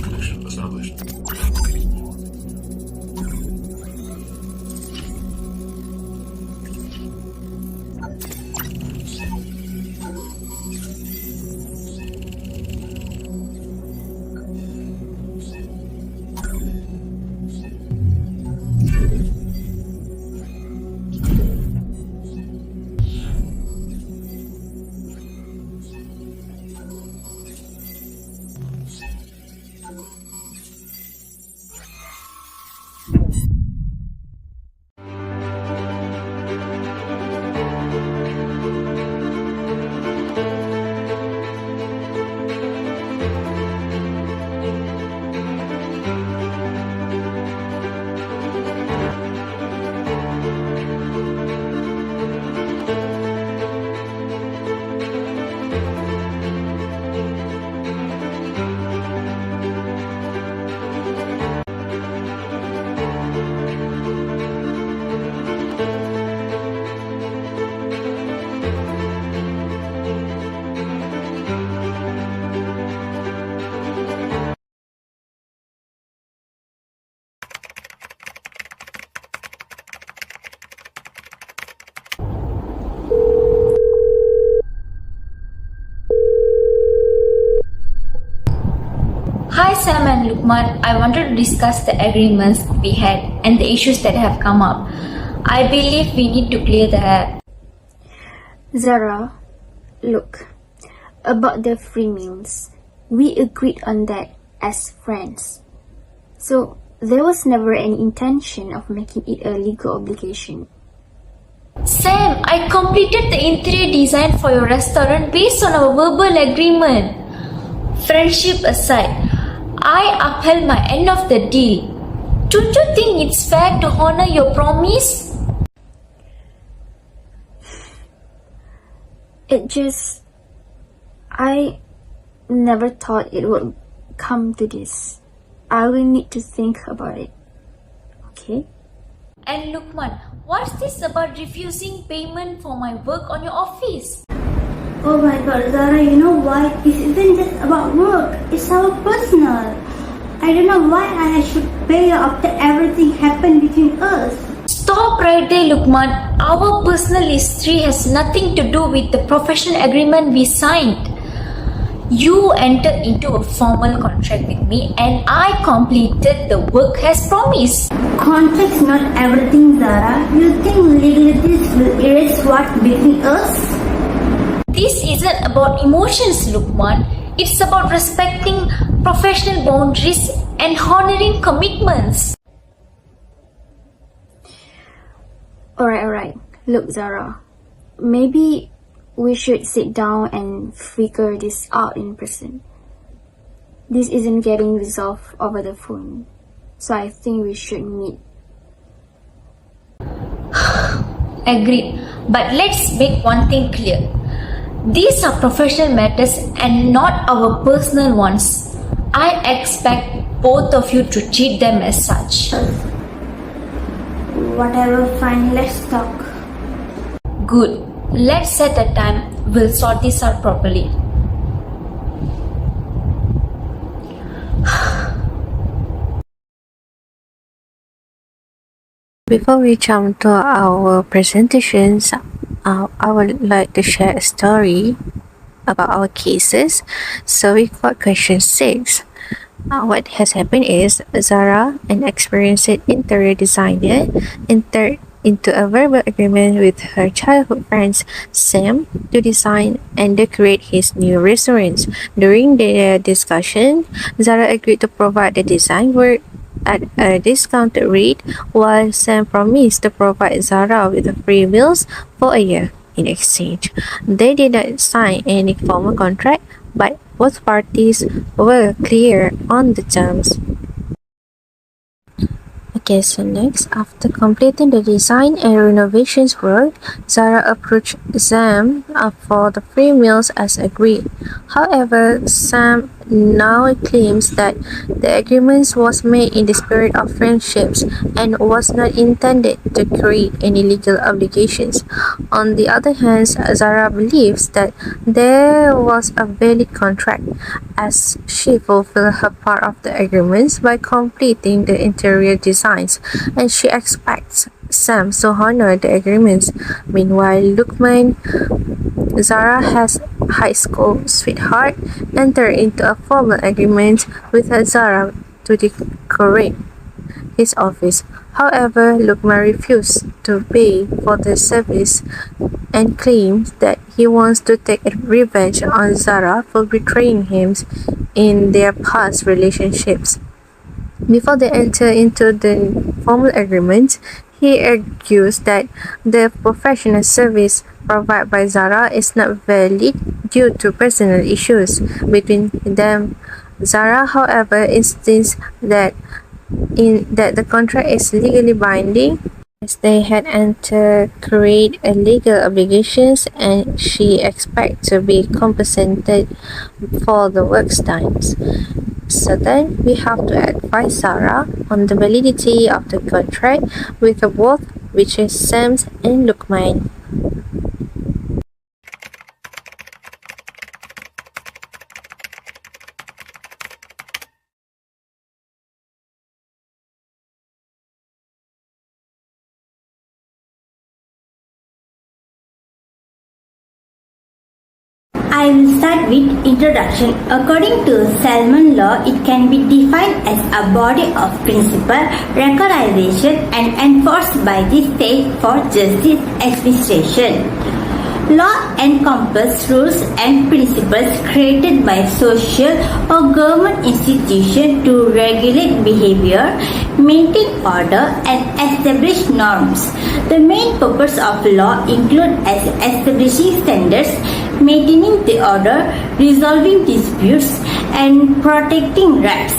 Connection established. Hi Sam and Lukman, I wanted to discuss the agreements we had and the issues that have come up. I believe we need to clear the air. Zara, look, about the free meals, we agreed on that as friends. So there was never any intention of making it a legal obligation. Sam, I completed the interior design for your restaurant based on our verbal agreement. Friendship aside, I upheld my end of the deal. Don't you think it's fair to honor your promise? I never thought it would come to this. I will need to think about it. Okay? And Lukman, what's this about refusing payment for my work on your office? Oh my god, Zara, you know why? This isn't just about work, it's our personal. I don't know why I should pay you after everything happened between us. Stop right there, Lukman. Our personal history has nothing to do with the professional agreement we signed. You entered into a formal contract with me and I completed the work as promised. Contract's not everything, Zara. You think legalities will erase what's between us? This isn't about emotions, Lukman. It's about respecting professional boundaries and honoring commitments. Alright. Look, Zara, maybe we should sit down and figure this out in person. This isn't getting resolved over the phone, so I think we should meet. Agreed. But let's make one thing clear. These are professional matters and not our personal ones. I expect both of you to treat them as such. Whatever, fine, let's talk. Good. Let's set a time. We'll sort this out properly. Before we jump to our presentations, I would like to share a story about our cases. So we got question 6. What has happened is Zara, an experienced interior designer, entered into a verbal agreement with her childhood friends Sam to design and decorate his new restaurants. During the discussion, Zara agreed to provide the design work at a discounted rate, while Sam promised to provide Zara with free meals for a year in exchange. They did not sign any formal contract, but both parties were clear on the terms. Okay, so next, after completing the design and renovations work, Zara approached Sam for the free meals as agreed. However, Sam now claims that the agreement was made in the spirit of friendships and was not intended to create any legal obligations. On the other hand, Zara believes that there was a valid contract as she fulfilled her part of the agreements by completing the interior designs, and she expects Sam to honor the agreements. Meanwhile, Lukman, Zara has high school sweetheart, entered into a formal agreement with Zara to decorate his office. However, Lukman refused to pay for the service and claims that he wants to take revenge on Zara for betraying him in their past relationships. Before they enter into the formal agreement, he argues that the professional service provided by Zara is not valid due to personal issues between them. Zara, however, insists that the contract is legally binding as they had entered create a legal obligations, and she expects to be compensated for the work times. So then we have to advise Sarah on the validity of the contract with both, which is Sam and Lukman. I will start with introduction. According to Salmon law, it can be defined as a body of principle, recognition and enforced by the state for justice administration. Law encompasses rules and principles created by social or government institutions to regulate behavior, maintain order, and establish norms. The main purpose of law include as establishing standards, maintaining the order, resolving disputes, and protecting rights.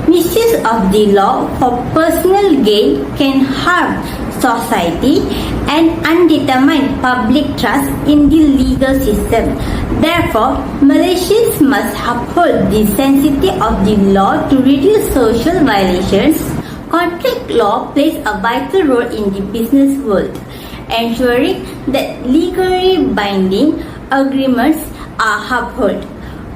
Misuse of the law for personal gain can harm society and undermine public trust in the legal system. Therefore, Malaysians must uphold the sanctity of the law to reduce social violations. Contract law plays a vital role in the business world, ensuring that legally binding agreements are upheld.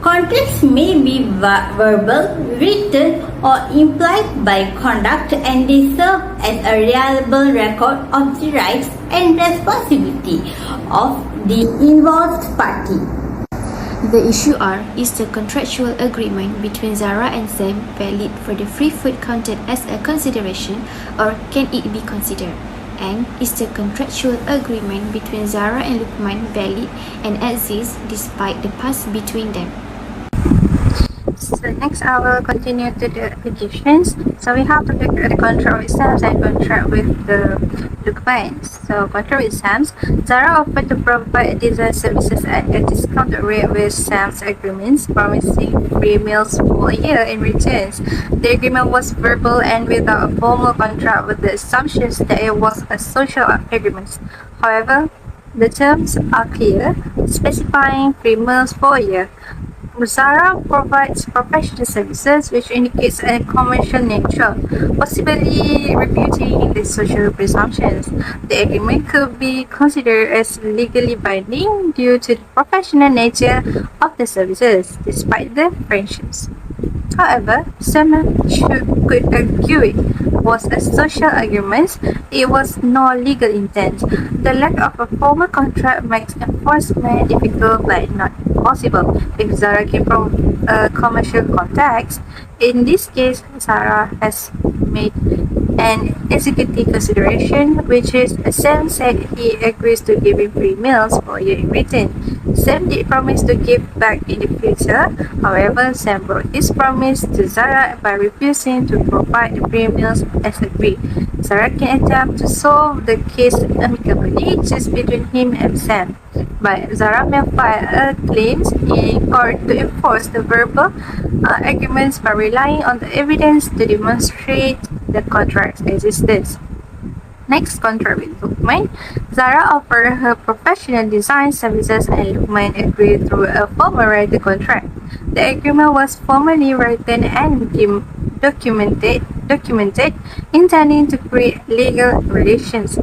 Contracts may be verbal, written, or implied by conduct, and they serve as a reliable record of the rights and responsibility of the involved party. The issue are, is the contractual agreement between Zara and Sam valid for the free food counted as a consideration, or can it be considered? And is the contractual agreement between Zara and Lukman valid and exists despite the past between them? So next I will continue to the applications. So we have to look at the contract with Sam's and contract with the Lukman. So contract with Sam's, Zara offered to provide design services at a discounted rate with Sam's agreements, promising free meals for a year in return. The agreement was verbal and without a formal contract, with the assumptions that it was a social agreement. However, the terms are clear, specifying free meals for a year. Zara provides professional services, which indicates a commercial nature, possibly refuting the social presumptions. The agreement could be considered as legally binding due to the professional nature of the services, despite the friendships. However, some could argue it was a social agreement, it was no legal intent. The lack of a formal contract makes enforcement difficult but not impossible. If Zara came from a commercial context, in this case, Zara has made an executive consideration, which is Sam said he agrees to give him free meals for a year in return. Sam did promise to give back in the future. However, Sam broke his promise to Zara by refusing to provide the free meals as agreed. Zara can attempt to solve the case amicably just between him and Sam, but Zara may file claims in court to enforce the verbal agreements by relying on the evidence to demonstrate the contract's existence. Next contract with Lukman. Zara offered her professional design services and Lukman agreed through a formal written contract. The agreement was formally written and documented, intending to create legal relations.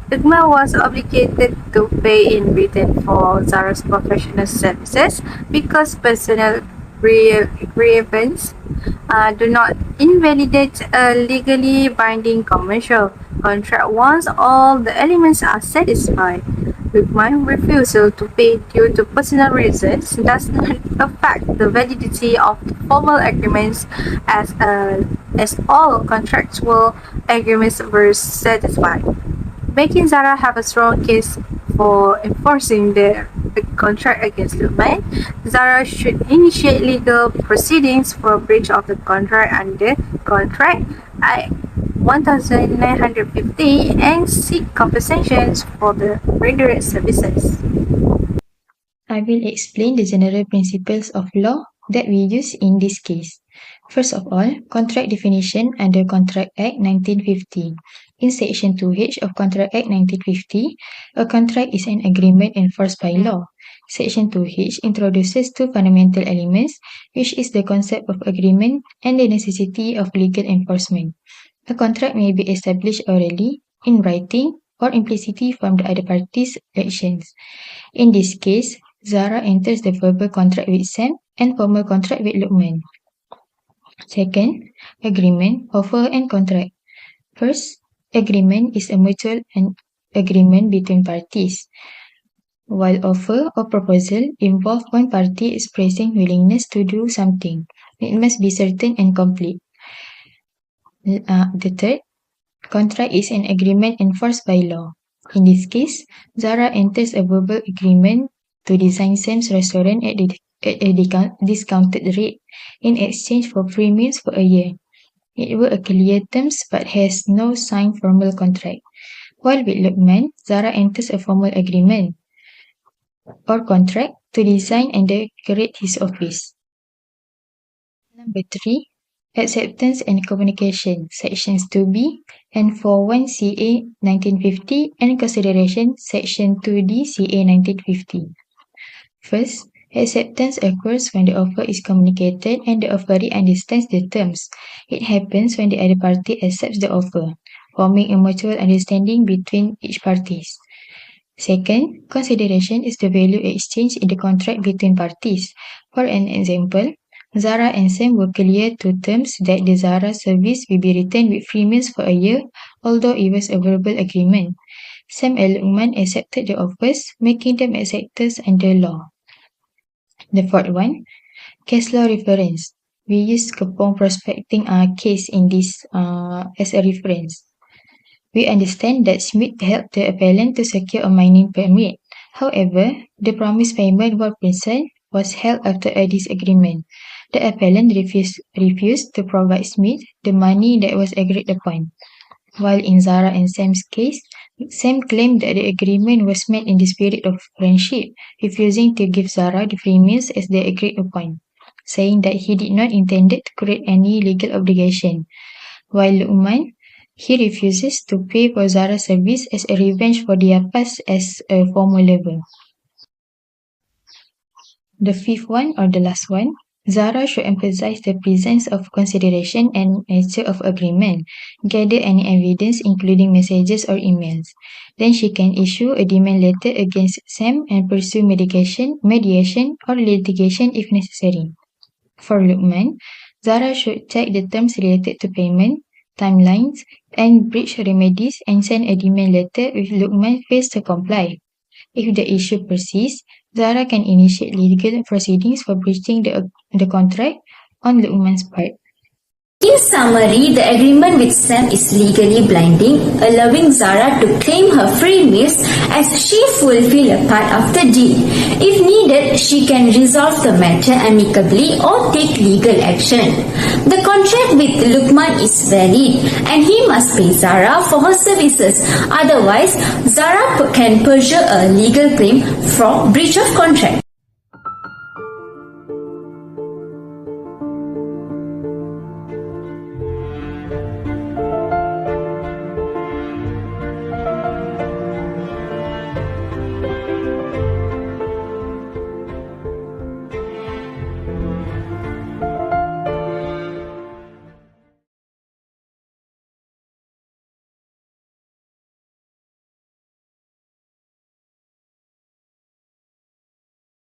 Lukman was obligated to pay in return for Zara's professional services because personal grievances do not invalidate a legally binding commercial contract once all the elements are satisfied. Lukman's refusal to pay due to personal reasons does not affect the validity of the formal agreements as all contractual agreements were satisfied, making Zara have a strong case for enforcing the contract against Lukman. Zara should initiate legal proceedings for breach of the contract under Contract Act 1950 and seek compensations for the rendered services. I will explain the general principles of law that we use in this case. First of all, contract definition under Contract Act 1950. In Section 2H of Contract Act 1950, a contract is an agreement enforced by law. Section 2H introduces two fundamental elements, which is the concept of agreement and the necessity of legal enforcement. A contract may be established orally, in writing, or implicitly from the other party's actions. In this case, Zara enters the verbal contract with Sam and formal contract with Lukman. Second, agreement, offer, and contract. First, agreement is a mutual agreement between parties, while offer or proposal involves one party expressing willingness to do something. It must be certain and complete. The third, contract is an agreement enforced by law. In this case, Zara enters a verbal agreement to design Sam's restaurant at a discounted rate in exchange for free meals for a year. It were a clear terms but has no signed formal contract. While with Lukman, Zara enters a formal agreement or contract to design and decorate his office. Number 3. Acceptance and communication, Sections 2B and 41 CA 1950 and consideration, Section 2D CA 1950. First, acceptance occurs when the offer is communicated and the offeree understands the terms. It happens when the other party accepts the offer, forming a mutual understanding between each parties. Second, consideration is the value exchanged in the contract between parties. For an example, Zara and Sam were clear to terms that the Zara service will be returned with free meals for a year, although it was a verbal agreement. Sam and Lukman accepted the offers, making them acceptors under law. The fourth one, case law reference. We use Kepong prospecting case in this as a reference. We understand that Smith helped the appellant to secure a mining permit. However, the promised payment 1% was held after a disagreement. The appellant refused to provide Smith the money that was agreed upon. While in Zara and Sam's case, Sam claimed that the agreement was made in the spirit of friendship, refusing to give Zara the free meals as they agreed upon, saying that he did not intend to create any legal obligation. While Lukman, he refuses to pay for Zara's service as a revenge for their past as a former lover. The fifth one, or the last one, Zara should emphasize the presence of consideration and nature of agreement, gather any evidence including messages or emails. Then she can issue a demand letter against Sam and pursue mediation or litigation if necessary. For Lukman, Zara should check the terms related to payment, timelines, and breach remedies and send a demand letter if Lukman fails to comply. If the issue persists, Zara can initiate legal proceedings for breaching the contract on Lukman's part. In summary, the agreement with Sam is legally binding, allowing Zara to claim her free meals as she fulfills a part of the deal. If needed, she can resolve the matter amicably or take legal action. The contract with Lukman is valid and he must pay Zara for her services. Otherwise, Zara can pursue a legal claim for breach of contract.